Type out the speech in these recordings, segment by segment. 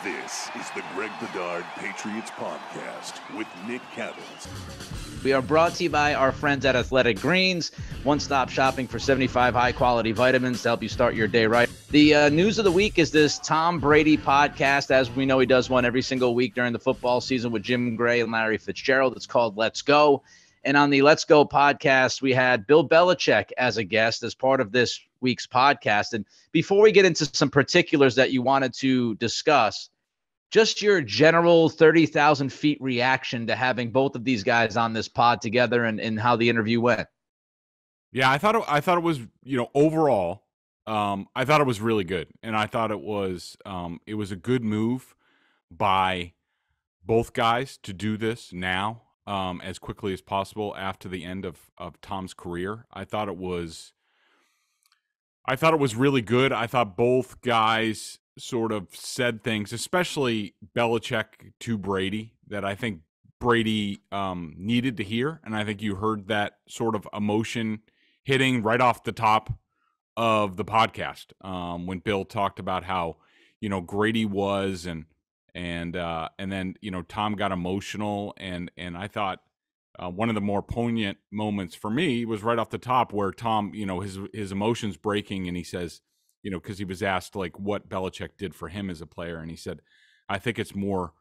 This is the Greg Bedard Patriots Podcast with Nick Cattles. We are brought to you by our friends at Athletic Greens, one-stop shopping for 75 high-quality vitamins to help you start your day right. The news of the week is this Tom Brady podcast. As we know, he does one every single week during the football season with Jim Gray and Larry Fitzgerald. It's called Let's Go. And on the Let's Go podcast, we had Bill Belichick as a guest as part of this week's podcast. And before we get into some particulars that you wanted to discuss, just your general 30,000 feet reaction to having both of these guys on this pod together and how the interview went. Yeah, I thought it was, overall, I thought it was really good. And I thought it was a good move by both guys to do this now. As quickly as possible after the end of Tom's career. I thought it was really good. I thought both guys sort of said things, especially Belichick to Brady, that I think Brady needed to hear. And I think you heard that sort of emotion hitting right off the top of the podcast when Bill talked about how, Grady was and then, Tom got emotional and I thought one of the more poignant moments for me was right off the top where Tom, his emotions breaking and he says, because he was asked like what Belichick did for him as a player. And he said, I think it's more,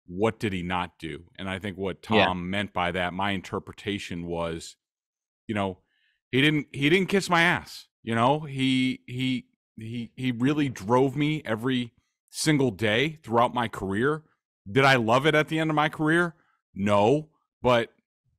what did he not do? And I think what Tom meant by that, my interpretation was, he didn't kiss my ass. He really drove me every single day throughout my career. Did I love it at the end of my career? No, but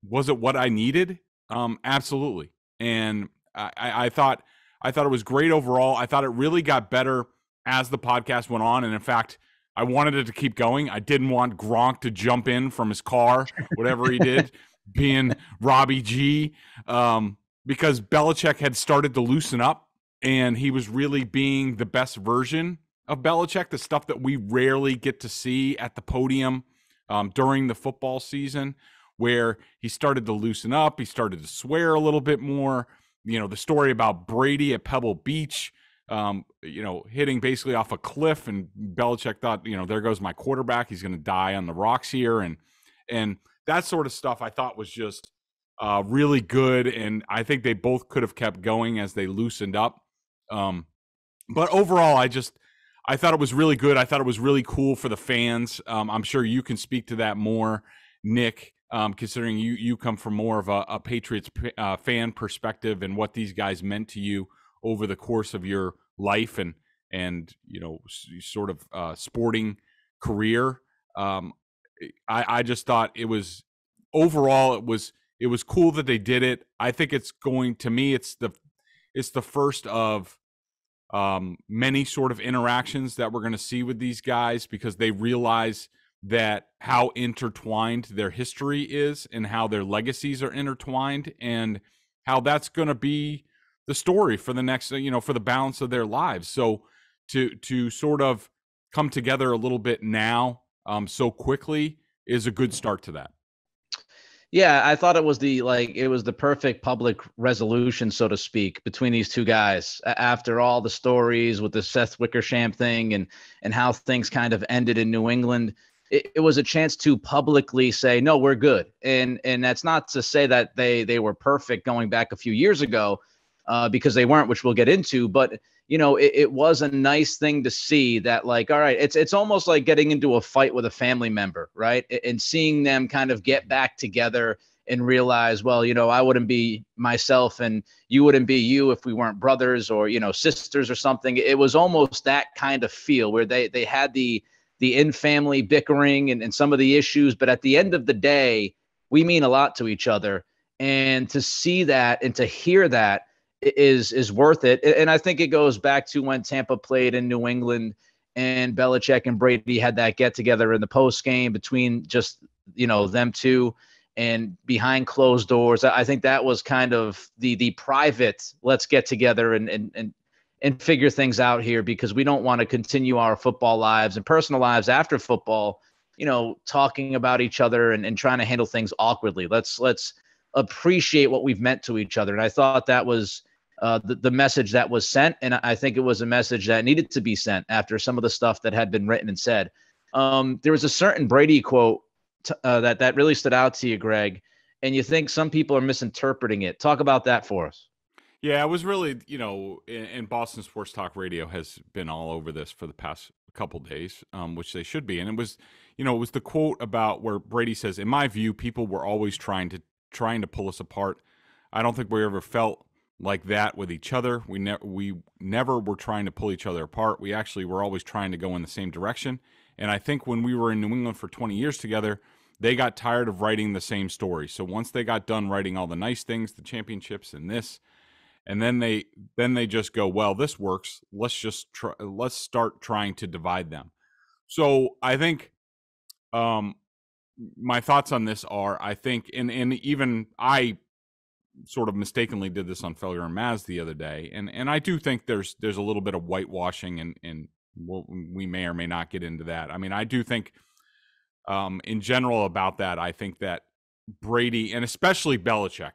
was it what I needed? Absolutely. And I thought it was great overall. I thought it really got better as the podcast went on. And in fact, I wanted it to keep going. I didn't want Gronk to jump in from his car, whatever he did, being Robbie G, because Belichick had started to loosen up and he was really being the best version of Belichick, the stuff that we rarely get to see at the podium during the football season, where he started to loosen up. He started to swear a little bit more. The story about Brady at Pebble Beach, hitting basically off a cliff, and Belichick thought, there goes my quarterback. He's going to die on the rocks here. And that sort of stuff I thought was just really good. And I think they both could have kept going as they loosened up. But overall, I thought it was really good. I thought it was really cool for the fans. I'm sure you can speak to that more, Nick, considering you come from more of a Patriots fan perspective and what these guys meant to you over the course of your life and sort of sporting career. I just thought it was overall it was cool that they did it. I think it's the first of many sort of interactions that we're going to see with these guys, because they realize that how intertwined their history is and how their legacies are intertwined and how that's going to be the story for the next, for the balance of their lives. So to sort of come together a little bit now so quickly is a good start to that. Yeah, I thought it was the perfect public resolution, so to speak, between these two guys after all the stories with the Seth Wickersham thing and how things kind of ended in New England. It was a chance to publicly say, no, we're good. And that's not to say that they were perfect going back a few years ago, because they weren't, which we'll get into. But, it was a nice thing to see that, like, all right, it's almost like getting into a fight with a family member, right? And seeing them kind of get back together and realize, well, I wouldn't be myself and you wouldn't be you if we weren't brothers or, sisters or something. It was almost that kind of feel where they had the in-family bickering and some of the issues. But at the end of the day, we mean a lot to each other. And to see that and to hear that is worth it. And I think it goes back to when Tampa played in New England and Belichick and Brady had that get together in the post game between just, them two and behind closed doors. I think that was kind of the private, let's get together and figure things out here, because we don't want to continue our football lives and personal lives after football, talking about each other and trying to handle things awkwardly. Let's appreciate what we've meant to each other. And I thought that was the message that was sent. And I think it was a message that needed to be sent after some of the stuff that had been written and said. There was a certain Brady quote that really stood out to you, Greg, and you think some people are misinterpreting it. Talk about that for us. Yeah, it was really, and Boston Sports Talk Radio has been all over this for the past couple days, which they should be. And it was the quote about where Brady says, "In my view, people were always trying to pull us apart. I don't think we ever felt like that with each other. We never were trying to pull each other apart. We actually were always trying to go in the same direction. And I think when we were in New England for 20 years together, they got tired of writing the same story. So once they got done writing all the nice things, the championships and this, and then they just go, well, this works. Let's start trying to divide them." So I think my thoughts on this are, I think, and even I sort of mistakenly did this on Felger and Maz the other day, and I do think there's a little bit of whitewashing, and we may or may not get into that. I mean, I do think in general about that, I think that Brady, and especially Belichick,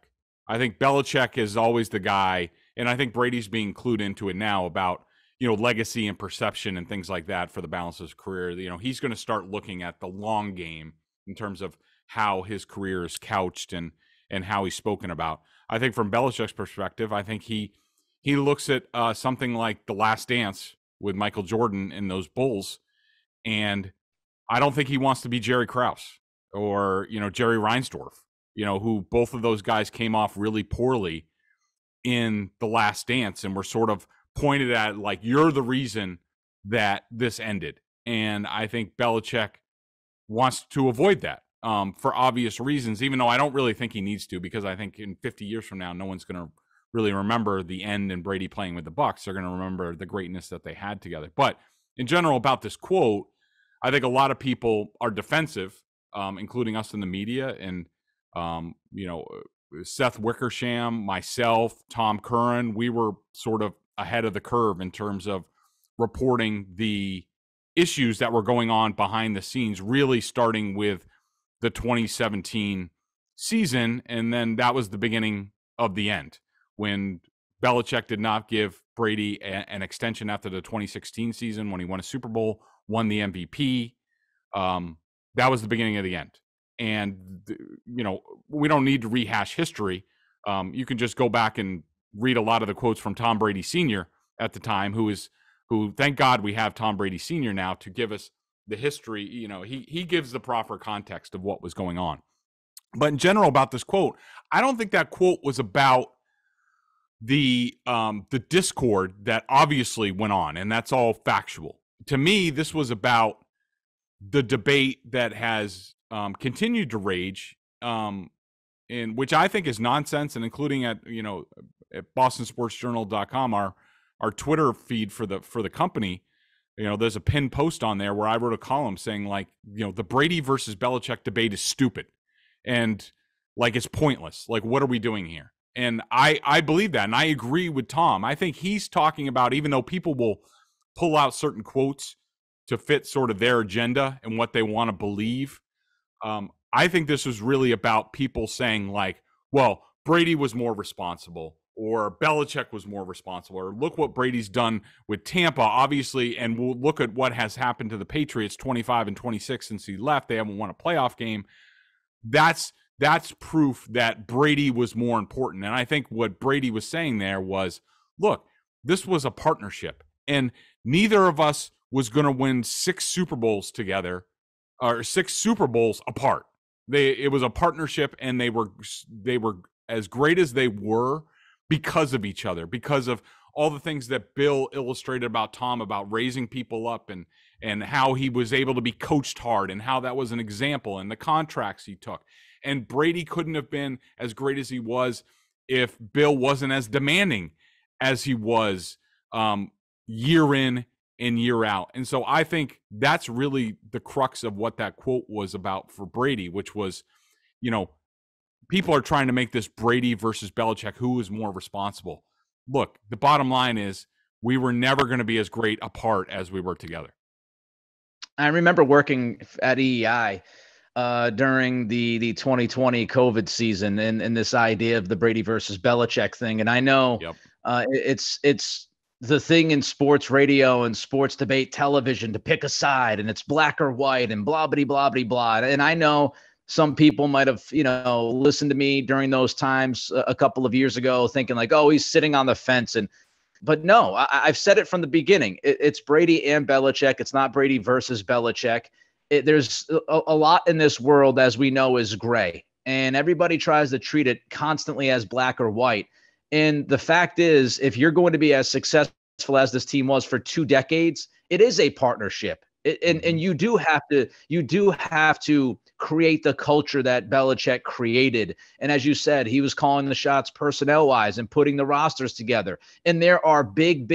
I think Belichick is always the guy, and I think Brady's being clued into it now about, legacy and perception and things like that for the balance of his career. He's going to start looking at the long game in terms of how his career is couched and how he's spoken about. I think from Belichick's perspective, I think he looks at something like The Last Dance with Michael Jordan and those Bulls, and I don't think he wants to be Jerry Krause or, Jerry Reinsdorf, who both of those guys came off really poorly in The Last Dance and were sort of pointed at like, you're the reason that this ended. And I think Belichick wants to avoid that for obvious reasons, even though I don't really think he needs to, because I think in 50 years from now, no one's going to really remember the end and Brady playing with the Bucs. They're going to remember the greatness that they had together. But in general, about this quote, I think a lot of people are defensive, including us in the media, and Seth Wickersham, myself, Tom Curran, we were sort of ahead of the curve in terms of reporting the issues that were going on behind the scenes, really starting with the 2017 season. And then that was the beginning of the end when Belichick did not give Brady an extension after the 2016 season when he won a Super Bowl, won the MVP. That was the beginning of the end. And, we don't need to rehash history. You can just go back and read a lot of the quotes from Tom Brady Sr. at the time, who thank God we have Tom Brady Sr. now to give us the history. He gives the proper context of what was going on. But in general about this quote, I don't think that quote was about the discord that obviously went on, and that's all factual. To me, this was about the debate that has continued to rage, in which I think is nonsense, and including at BostonSportsJournal.com, our Twitter feed for the company. There's a pinned post on there where I wrote a column saying, like, the Brady versus Belichick debate is stupid and like it's pointless. Like, what are we doing here? And I believe that, and I agree with Tom. I think he's talking about, even though people will pull out certain quotes to fit sort of their agenda and what they want to believe, I think this was really about people saying, like, well, Brady was more responsible, or Belichick was more responsible, or look what Brady's done with Tampa, obviously, and we'll look at what has happened to the Patriots 25 and 26 since he left. They haven't won a playoff game. That's proof that Brady was more important. And I think what Brady was saying there was, look, this was a partnership, and neither of us was going to win 6 Super Bowls together, or 6 Super Bowls apart. It was a partnership, and they were as great as they were because of each other, because of all the things that Bill illustrated about Tom, about raising people up and how he was able to be coached hard and how that was an example, and the contracts he took. And Brady couldn't have been as great as he was if Bill wasn't as demanding as he was year in and year out. And so I think that's really the crux of what that quote was about for Brady, which was, people are trying to make this Brady versus Belichick, who is more responsible. Look, the bottom line is we were never going to be as great apart as we were together. I remember working at EEI during the 2020 COVID season and this idea of the Brady versus Belichick thing. And I know it's the thing in sports radio and sports debate television to pick a side, and it's black or white and blah, blah, blah, blah, blah. And I know some people might have, listened to me during those times a couple of years ago thinking like, oh, he's sitting on the fence. But no, I've said it from the beginning. It's Brady and Belichick. It's not Brady versus Belichick. There's a lot in this world, as we know, is gray. And everybody tries to treat it constantly as black or white. And the fact is, if you're going to be as successful as this team was for 2 decades, it is a partnership. And you do have to create the culture that Belichick created. And as you said, he was calling the shots personnel-wise and putting the rosters together. And there are big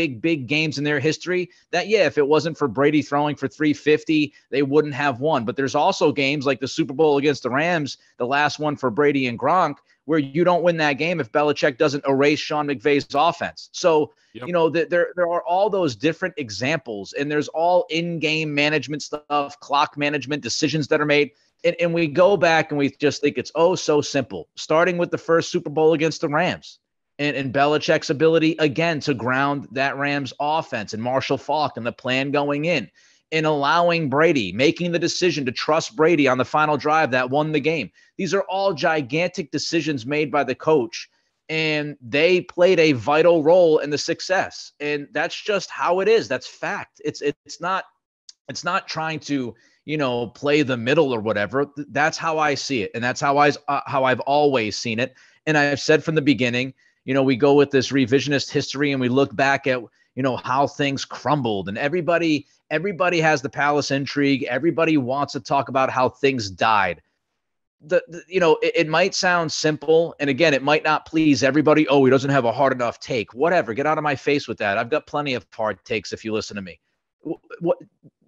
games in their history that, if it wasn't for Brady throwing for 350, they wouldn't have won. But there's also games like the Super Bowl against the Rams, the last one for Brady and Gronk, where you don't win that game if Belichick doesn't erase Sean McVay's offense. So, there are all those different examples, and there's all in-game management stuff, clock management, decisions that are made. And we go back and we just think it's so simple, starting with the first Super Bowl against the Rams and Belichick's ability, again, to ground that Rams offense and Marshall Faulk and the plan going in and allowing Brady, making the decision to trust Brady on the final drive that won the game. These are all gigantic decisions made by the coach, and they played a vital role in the success. And that's just how it is. That's fact. It's not trying to, play the middle or whatever. That's how I see it. And that's how I've always seen it. And I've said from the beginning, we go with this revisionist history and we look back at, how things crumbled, and everybody has the palace intrigue. Everybody wants to talk about how things died. It might sound simple. And again, it might not please everybody. Oh, he doesn't have a hard enough take, whatever. Get out of my face with that. I've got plenty of hard takes if you listen to me.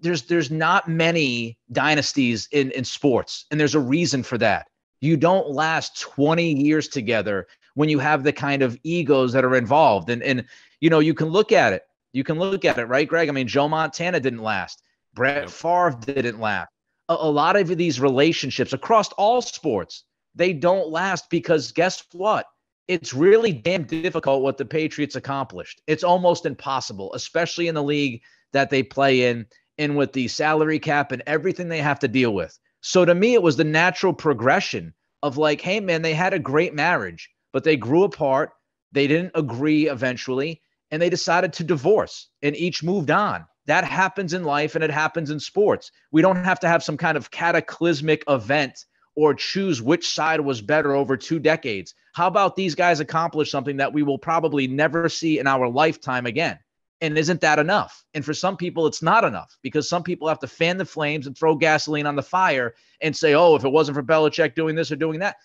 There's not many dynasties in sports, and there's a reason for that. You don't last 20 years together when you have the kind of egos that are involved. And you can look at it. You can look at it, right, Greg? I mean, Joe Montana didn't last. Brett Favre didn't last. A lot of these relationships across all sports, they don't last because guess what? It's really damn difficult what the Patriots accomplished. It's almost impossible, especially in the league that they play in and with the salary cap and everything they have to deal with. So to me, it was the natural progression of like, hey, man, they had a great marriage, but they grew apart. They didn't agree eventually, and they decided to divorce, and each moved on. That happens in life, and it happens in sports. We don't have to have some kind of cataclysmic event or choose which side was better over 2 decades. How about these guys accomplish something that we will probably never see in our lifetime again? And isn't that enough? And for some people, it's not enough, because some people have to fan the flames and throw gasoline on the fire and say, oh, if it wasn't for Belichick doing this or doing that.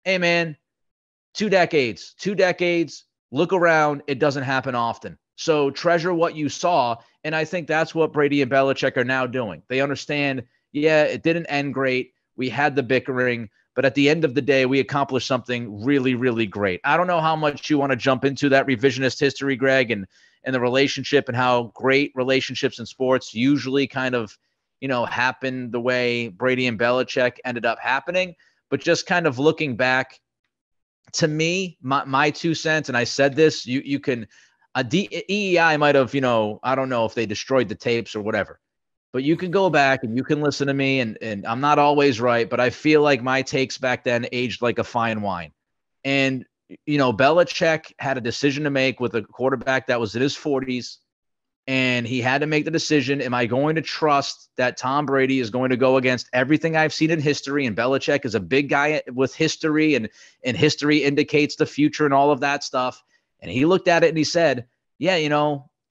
Hey, man, 2 decades, look around. It doesn't happen often. So treasure what you saw. And I think that's what Brady and Belichick are now doing. They understand, it didn't end great. We had the bickering, but at the end of the day, we accomplished something really, really great. I don't know how much you want to jump into that revisionist history, Greg, and the relationship and how great relationships in sports usually kind of, happen the way Brady and Belichick ended up happening. But just kind of looking back, to me, my 2 cents, and I said this, you can, EEI might have, I don't know if they destroyed the tapes or whatever, but you can go back and you can listen to me, and I'm not always right, but I feel like my takes back then aged like a fine wine. And Belichick had a decision to make with a quarterback that was in his 40s, and he had to make the decision, am I going to trust that Tom Brady is going to go against everything I've seen in history? And Belichick is a big guy with history, and history indicates the future and all of that stuff. And he looked at it and he said,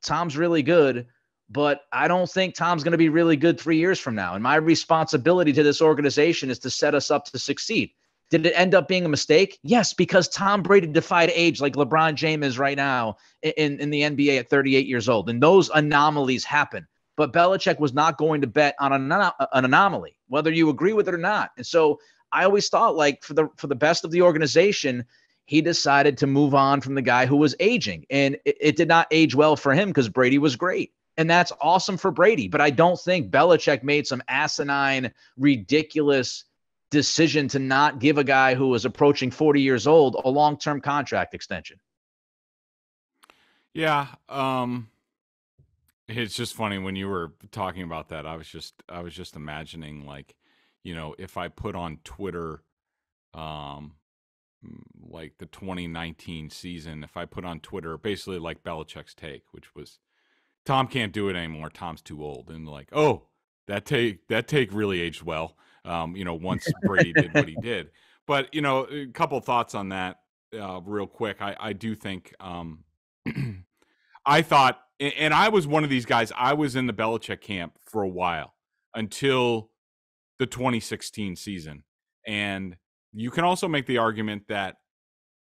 Tom's really good, but I don't think Tom's going to be really good 3 years from now. And my responsibility to this organization is to set us up to succeed. Did it end up being a mistake? Yes, because Tom Brady defied age like LeBron James is right now in the NBA at 38 years old. And those anomalies happen. But Belichick was not going to bet on an anomaly, whether you agree with it or not. And so I always thought, like, for the best of the organization, he decided to move on from the guy who was aging. And it did not age well for him because Brady was great. And that's awesome for Brady. But I don't think Belichick made some asinine, ridiculous decision to not give a guy who was approaching 40 years old a long-term contract extension. Yeah. It's just funny when you were talking about that. I was just imagining, like, if I put on Twitter, um, like the 2019 season, if I put on Twitter basically like Belichick's take, which was Tom can't do it anymore. Tom's too old, and like, oh, that take really aged well. Once Brady did what he did, but a couple thoughts on that, real quick. I do think, I thought, and I was one of these guys. I was in the Belichick camp for a while until the 2016 season, and you can also make the argument that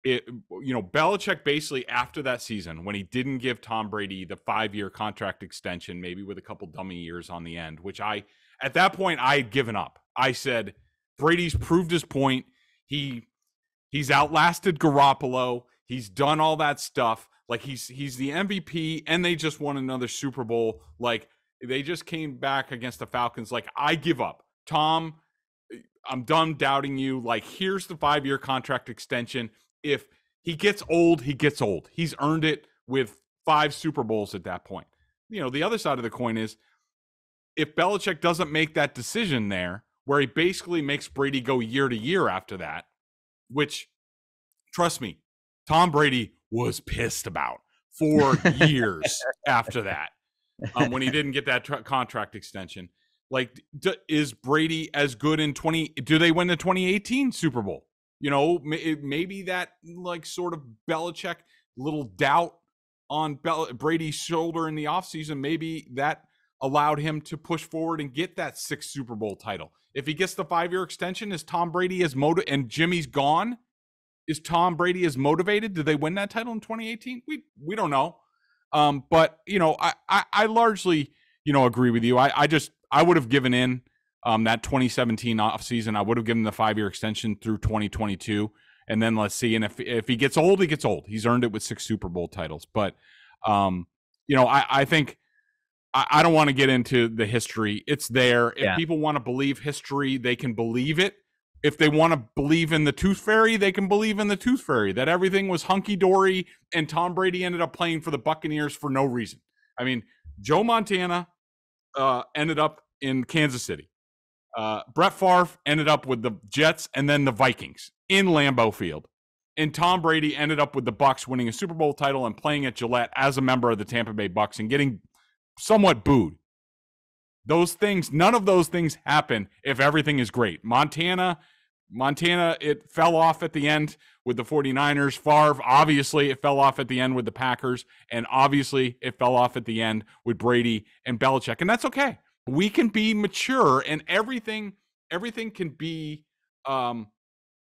Belichick basically after that season, when he didn't give Tom Brady the 5-year contract extension, maybe with a couple dummy years on the end, which at that point I had given up. I said, Brady's proved his point. He's outlasted Garoppolo. He's done all that stuff. Like he's the MVP, and they just won another Super Bowl. Like they just came back against the Falcons. Like, I give up. Tom, I'm done doubting you. Like, here's the 5-year contract extension. If he gets old, he gets old. He's earned it with 5 Super Bowls at that point. The other side of the coin is, if Belichick doesn't make that decision there, where he basically makes Brady go year to year after that, which, trust me, Tom Brady was pissed about for years after that, when he didn't get that contract extension. Like, is Brady as good in do they win the 2018 Super Bowl? Maybe that, like, sort of Belichick little doubt on Brady's shoulder in the offseason, maybe that allowed him to push forward and get that 6th Super Bowl title. If he gets the 5-year extension, is Tom Brady as motivated, and Jimmy's gone? Is Tom Brady as motivated? Did they win that title in 2018? We don't know. But I largely agree with you. I would have given in that 2017 offseason. I would have given the 5-year extension through 2022, and then let's see. And if he gets old, he gets old. He's earned it with 6 Super Bowl titles. But I think I don't want to get into the history. It's there. If people want to believe history, they can believe it. If they want to believe in the Tooth Fairy, they can believe in the Tooth Fairy, that everything was hunky-dory and Tom Brady ended up playing for the Buccaneers for no reason. I mean, Joe Montana ended up in Kansas City. Brett Favre ended up with the Jets and then the Vikings in Lambeau Field. And Tom Brady ended up with the Bucs, winning a Super Bowl title and playing at Gillette as a member of the Tampa Bay Bucs and getting somewhat booed. None of those things happen if everything is great. Montana, it fell off at the end with the 49ers. Favre, obviously, it fell off at the end with the Packers. And obviously, it fell off at the end with Brady and Belichick. And that's okay. We can be mature, and everything can be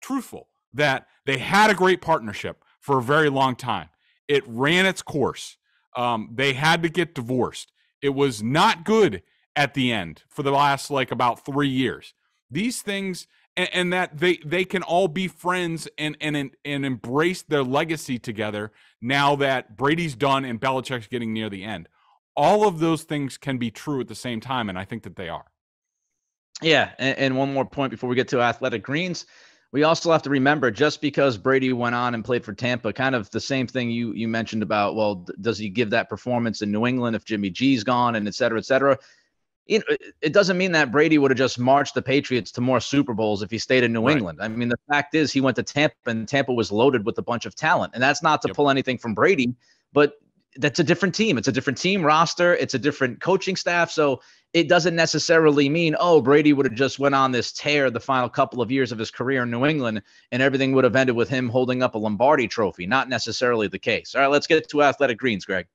truthful. That they had a great partnership for a very long time. It ran its course. They had to get divorced. It was not good at the end for the last, like, about 3 years. These things, and that they can all be friends and embrace their legacy together now that Brady's done and Belichick's getting near the end. All of those things can be true at the same time, and I think that they are. Yeah, and one more point before we get to Athletic Greens. We also have to remember, just because Brady went on and played for Tampa, kind of the same thing you mentioned about, well, does he give that performance in New England if Jimmy G's gone, and et cetera, et cetera? It doesn't mean that Brady would have just marched the Patriots to more Super Bowls if he stayed in New England. I mean, the fact is he went to Tampa, and Tampa was loaded with a bunch of talent. And that's not to pull anything from Brady, but that's a different team. It's a different team roster. It's a different coaching staff. So it doesn't necessarily mean, oh, Brady would have just went on this tear the final couple of years of his career in New England and everything would have ended with him holding up a Lombardi trophy. Not necessarily the case. All right, let's get to Athletic Greens, Greg.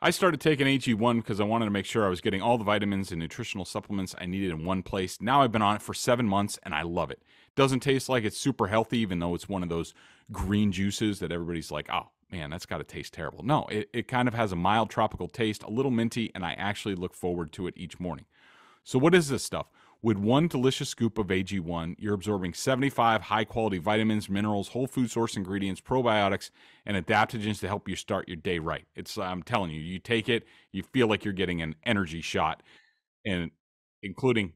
I started taking AG1 because I wanted to make sure I was getting all the vitamins and nutritional supplements I needed in one place. Now I've been on it for 7 months, and I love it. Doesn't taste like it's super healthy, even though it's one of those green juices that everybody's like, oh, man, that's got to taste terrible. No, it kind of has a mild tropical taste, a little minty, and I actually look forward to it each morning. So what is this stuff? With one delicious scoop of AG1, you're absorbing 75 high-quality vitamins, minerals, whole food source ingredients, probiotics, and adaptogens to help you start your day right. I'm telling you, you take it, you feel like you're getting an energy shot, and including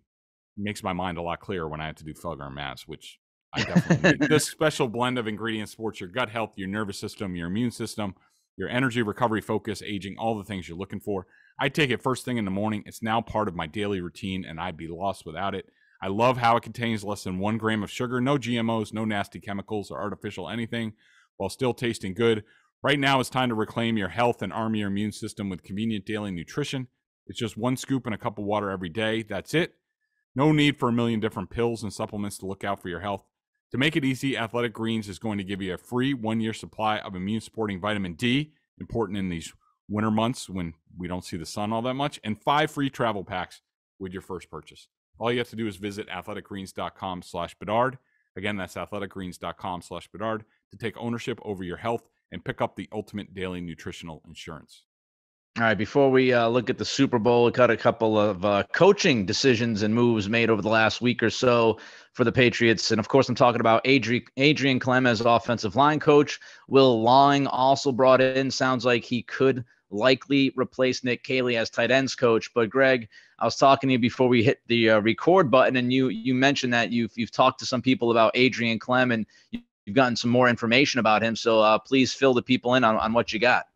makes my mind a lot clearer when I have to do Felgar Mass, which I definitely need. This special blend of ingredients supports your gut health, your nervous system, your immune system, your energy, recovery, focus, aging, all the things you're looking for. I take it first thing in the morning. It's now part of my daily routine, and I'd be lost without it. I love how it contains less than 1 gram of sugar, no GMOs, no nasty chemicals or artificial anything, while still tasting good. Right now, it's time to reclaim your health and arm your immune system with convenient daily nutrition. It's just 1 scoop and a cup of water every day. That's it. No need for a million different pills and supplements to look out for your health. To make it easy, Athletic Greens is going to give you a free 1-year supply of immune-supporting vitamin D, important in these winter months when we don't see the sun all that much, and 5 free travel packs with your first purchase. All you have to do is visit athleticgreens.com/Bedard. Again, that's athleticgreens.com/Bedard to take ownership over your health and pick up the ultimate daily nutritional insurance. All right, before we look at the Super Bowl, we got a couple of coaching decisions and moves made over the last week or so for the Patriots. And, of course, I'm talking about Adrian Klemm as offensive line coach. Will Long also brought in. Sounds like he could likely replace Nick Caley as tight ends coach. But, Greg, I was talking to you before we hit the record button, and you mentioned that you've talked to some people about Adrian Klemm, and you've gotten some more information about him. So please fill the people in on what you got.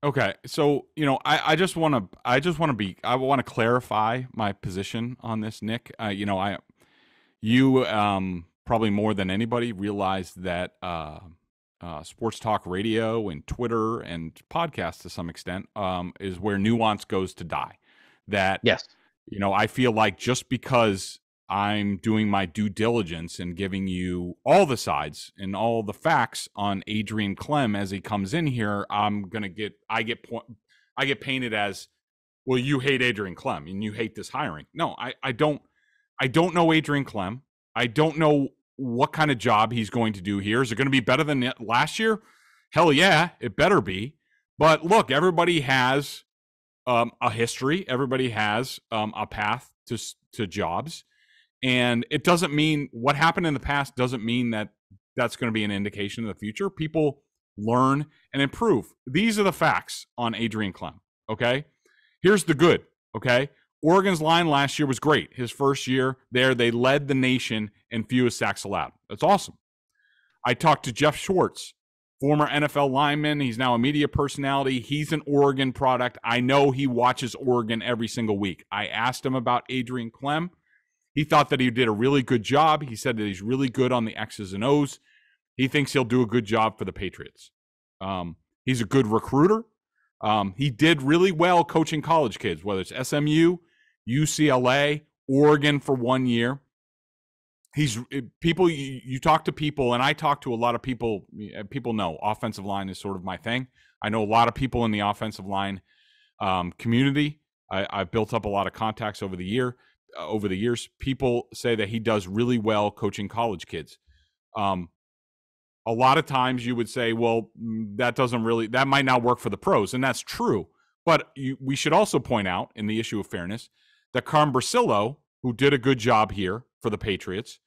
Okay, so I just want to clarify my position on this, Nick. You probably more than anybody realize that sports talk radio and Twitter and podcasts to some extent is where nuance goes to die. That yes, I feel like just because I'm doing my due diligence and giving you all the sides and all the facts on Adrian Klemm as he comes in here, I get painted as, well, you hate Adrian Klemm and you hate this hiring. No, I don't know Adrian Klemm. I don't know what kind of job he's going to do here. Is it going to be better than last year? Hell yeah, it better be. But look, everybody has a history. Everybody has a path to jobs. And it doesn't mean what happened in the past doesn't mean that that's going to be an indication of the future. People learn and improve. These are the facts on Adrian Klemm, okay? Here's the good, okay? Oregon's line last year was great. His first year there, they led the nation in fewest sacks allowed. That's awesome. I talked to Jeff Schwartz, former NFL lineman. He's now a media personality. He's an Oregon product. I know he watches Oregon every single week. I asked him about Adrian Klemm. He thought that he did a really good job. He said that he's really good on the X's and O's. He thinks he'll do a good job for the Patriots. He's a good recruiter. He did really well coaching college kids, whether it's SMU, UCLA, Oregon for 1 year. You talk to people, and I talk to a lot of people. People know offensive line is sort of my thing. I know a lot of people in the offensive line community. I've built up a lot of contacts over the years. People say that he does really well coaching college kids. A lot of times you would say, well, that might not work for the pros. And that's true. But we should also point out in the issue of fairness that Carm Brasillo, who did a good job here for the Patriots,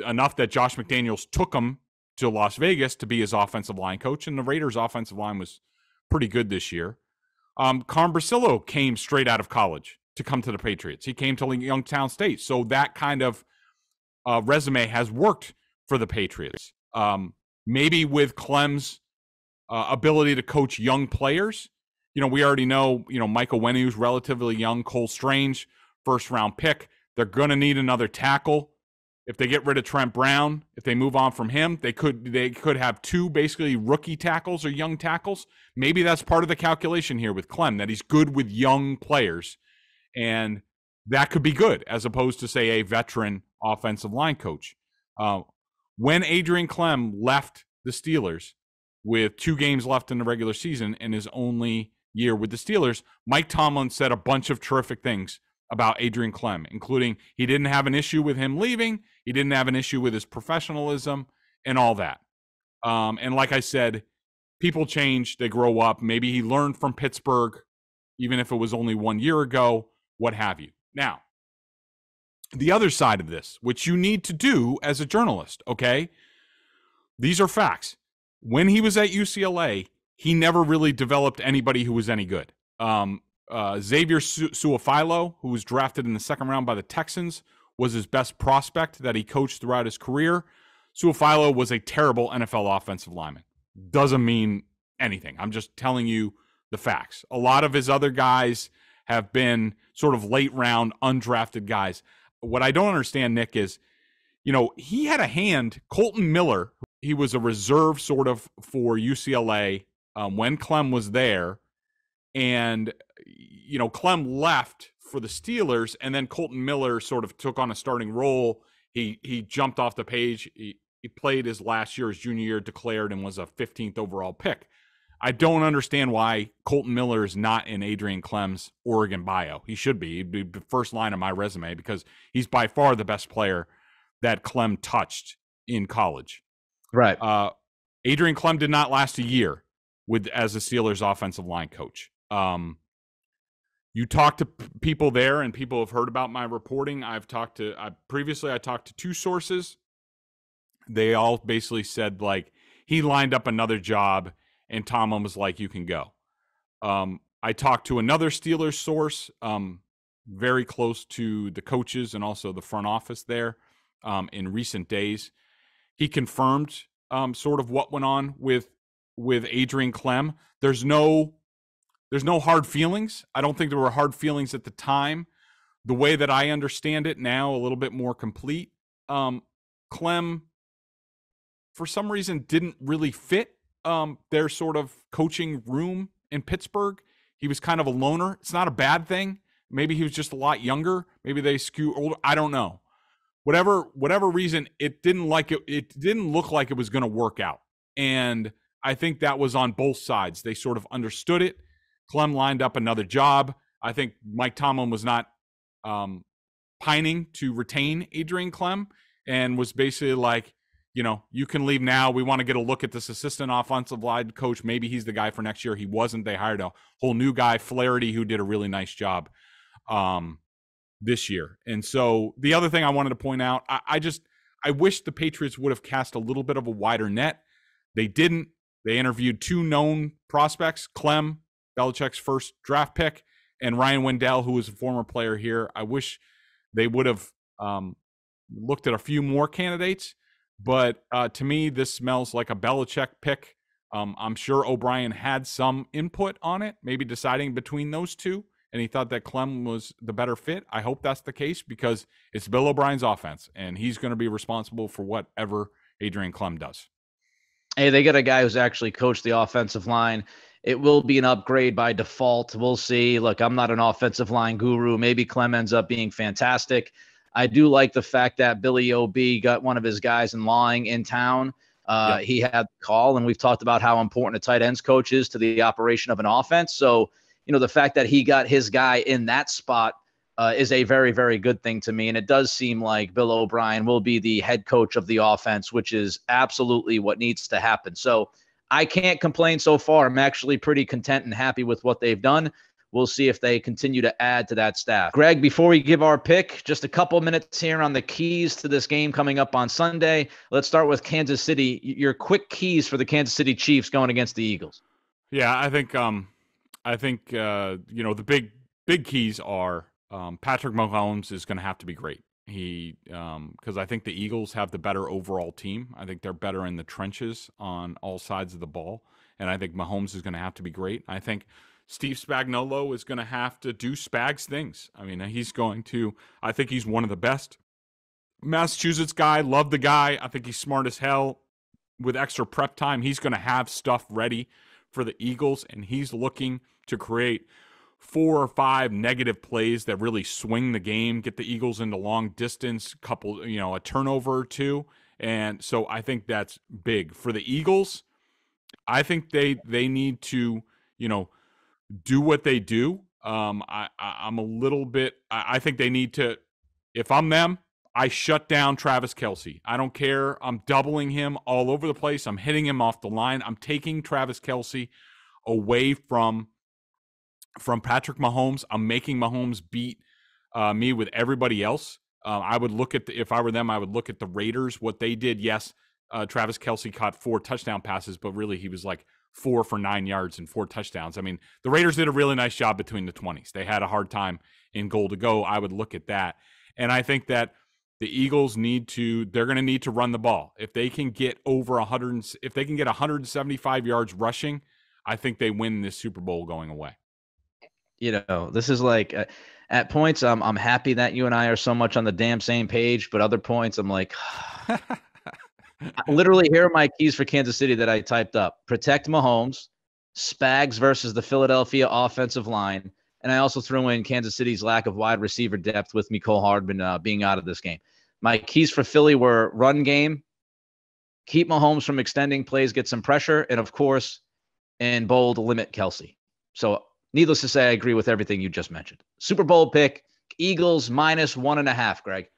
enough that Josh McDaniels took him to Las Vegas to be his offensive line coach. And the Raiders offensive line was pretty good this year. Carm Brasillo came straight out of college to come to the Patriots. He came to Youngstown State. So that kind of resume has worked for the Patriots. Maybe with Klemm's ability to coach young players, we already know, Michael Wenu's relatively young, Cole Strange, first-round pick. They're going to need another tackle. If they get rid of Trent Brown, if they move on from him, they could have 2 basically rookie tackles or young tackles. Maybe that's part of the calculation here with Klemm, that he's good with young players. And that could be good as opposed to, say, a veteran offensive line coach. When Adrian Klemm left the Steelers with 2 games left in the regular season in his only year with the Steelers, Mike Tomlin said a bunch of terrific things about Adrian Klemm, including he didn't have an issue with him leaving. He didn't have an issue with his professionalism and all that. And like I said, people change, they grow up. Maybe he learned from Pittsburgh, even if it was only 1 year ago, what have you. Now, the other side of this, which you need to do as a journalist, okay? These are facts. When he was at UCLA, he never really developed anybody who was any good. Xavier Su'a-Filo, who was drafted in the second round by the Texans, was his best prospect that he coached throughout his career. Su'a-Filo was a terrible NFL offensive lineman. Doesn't mean anything. I'm just telling you the facts. A lot of his other guys have been sort of late round undrafted guys. What I don't understand, Nick, is, he had a hand. Colton Miller, he was a reserve sort of for UCLA when Klemm was there. And, Klemm left for the Steelers, and then Colton Miller sort of took on a starting role. He jumped off the page. He played his last year, his junior year, declared, and was a 15th overall pick. I don't understand why Colton Miller is not in Adrian Klemm's Oregon bio. He should be. He'd be the first line of my resume because he's by far the best player that Klemm touched in college. Right. Adrian Klemm did not last a year as a Steelers offensive line coach. You talk to people there, and people have heard about my reporting. Previously I talked to two sources. They all basically said, like, he lined up another job, and Tomlin was like, you can go. I talked to another Steelers source, very close to the coaches and also the front office there in recent days. He confirmed sort of what went on with Adrian Klemm. There's no hard feelings. I don't think there were hard feelings at the time. The way that I understand it now, a little bit more complete, Klemm, for some reason, didn't really fit their sort of coaching room in Pittsburgh. He was kind of a loner. It's not a bad thing. Maybe he was just a lot younger. Maybe they skew older. I don't know. Whatever reason, it didn't look like it was going to work out. And I think that was on both sides. They sort of understood it. Klemm lined up another job. I think Mike Tomlin was not pining to retain Adrian Klemm and was basically like, you can leave now. We want to get a look at this assistant offensive line coach. Maybe he's the guy for next year. He wasn't. They hired a whole new guy, Flaherty, who did a really nice job this year. And so the other thing I wanted to point out, I wish the Patriots would have cast a little bit of a wider net. They didn't. They interviewed two known prospects, Klemm, Belichick's first draft pick, and Ryan Wendell, who was a former player here. I wish they would have looked at a few more candidates. But to me, this smells like a Belichick pick. I'm sure O'Brien had some input on it, maybe deciding between those two, and he thought that Klemm was the better fit. I hope that's the case because it's Bill O'Brien's offense, and he's going to be responsible for whatever Adrian Klemm does. Hey, they got a guy who's actually coached the offensive line. It will be an upgrade by default. We'll see. Look, I'm not an offensive line guru. Maybe Klemm ends up being fantastic. I do like the fact that Billy O.B. got one of his guys in line in town. He had the call, and we've talked about how important a tight ends coach is to the operation of an offense. So, the fact that he got his guy in that spot is a very, very good thing to me. And it does seem like Bill O'Brien will be the head coach of the offense, which is absolutely what needs to happen. So I can't complain so far. I'm actually pretty content and happy with what they've done. We'll see if they continue to add to that staff. Greg, before we give our pick, just a couple minutes here on the keys to this game coming up on Sunday. Let's start with Kansas City. Your quick keys for the Kansas City Chiefs going against the Eagles. Yeah, I think the big keys are Patrick Mahomes is going to have to be great. Because I think the Eagles have the better overall team. I think they're better in the trenches on all sides of the ball, and I think Mahomes is going to have to be great. I think Steve Spagnuolo is going to have to do Spags things. I mean, I think he's one of the best. Massachusetts guy, love the guy. I think he's smart as hell. With extra prep time, he's going to have stuff ready for the Eagles, and he's looking to create 4 or 5 negative plays that really swing the game, get the Eagles into long distance, a turnover or two. And so I think that's big. For the Eagles, I think they need to, do what they do. I think they need to, if I'm them, I shut down Travis Kelce. I don't care. I'm doubling him all over the place. I'm hitting him off the line. I'm taking Travis Kelce away from Patrick Mahomes. I'm making Mahomes beat me with everybody else. I would look at if I were them, I would look at the Raiders, what they did. Yes, Travis Kelce caught 4 touchdown passes, but really he was like 4 for 9 yards and 4 touchdowns. I mean, the Raiders did a really nice job between the 20s. They had a hard time in goal to go. I would look at that. And I think that the Eagles they're going to need to run the ball. If they can get over 175 yards rushing, I think they win this Super Bowl going away. You know, this is like at points I'm happy that you and I are so much on the damn same page, but other points I'm like, literally, here are my keys for Kansas City that I typed up: protect Mahomes, Spags versus the Philadelphia offensive line, and I also threw in Kansas City's lack of wide receiver depth with Mecole Hardman being out of this game. My keys for Philly were run game, keep Mahomes from extending plays, get some pressure, and of course, in bold, limit Kelsey. So needless to say, I agree with everything you just mentioned. Super Bowl pick, Eagles -1.5, Greg.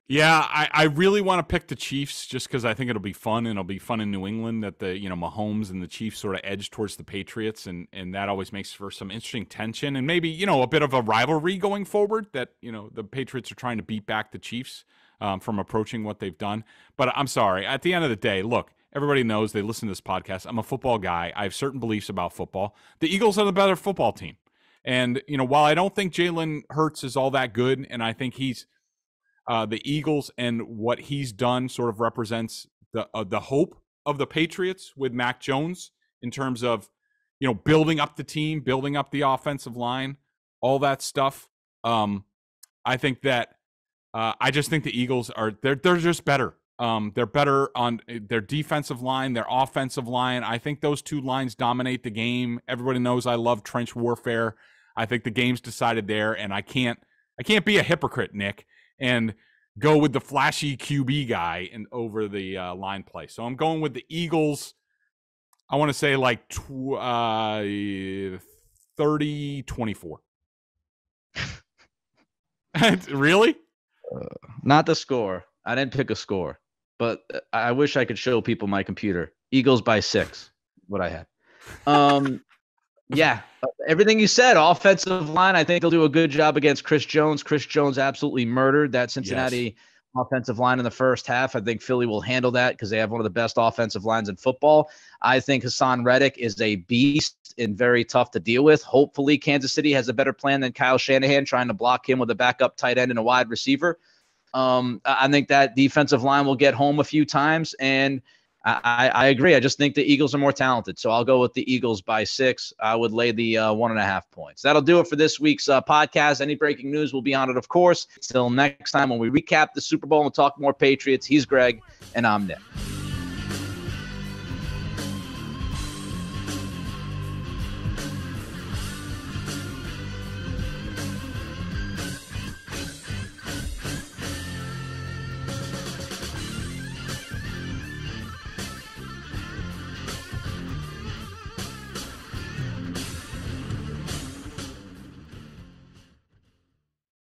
Yeah, I really want to pick the Chiefs just because I think it'll be fun, and it'll be fun in New England that the Mahomes and the Chiefs sort of edge towards the Patriots, and that always makes for some interesting tension and maybe a bit of a rivalry going forward that the Patriots are trying to beat back the Chiefs from approaching what they've done. But I'm sorry, at the end of the day, look, everybody knows, they listen to this podcast, I'm a football guy. I have certain beliefs about football. The Eagles are the better football team, and while I don't think Jalen Hurts is all that good, and I think he's the Eagles and what he's done sort of represents the hope of the Patriots with Mac Jones in terms of, building up the team, building up the offensive line, all that stuff. I think that I just think the Eagles they're just better. They're better on their defensive line, their offensive line. I think those two lines dominate the game. Everybody knows I love trench warfare. I think the game's decided there, and I can't be a hypocrite, Nick, and go with the flashy QB guy and over the line play. So I'm going with the Eagles. I want to say like 30-24. Really? Not the score. I didn't pick a score, but I wish I could show people my computer. Eagles by 6, what I had. Yeah, everything you said, offensive line, I think they'll do a good job against Chris Jones. Chris Jones absolutely murdered that Cincinnati offensive line in the first half. I think Philly will handle that because they have one of the best offensive lines in football. I think Hassan Reddick is a beast and very tough to deal with. Hopefully, Kansas City has a better plan than Kyle Shanahan trying to block him with a backup tight end and a wide receiver. I think that defensive line will get home a few times, and I agree. I just think the Eagles are more talented, so I'll go with the Eagles by 6. I would lay the 1.5 points. That'll do it for this week's podcast. Any breaking news will be on it, of course. Till next time when we recap the Super Bowl and talk more Patriots, he's Greg, and I'm Nick.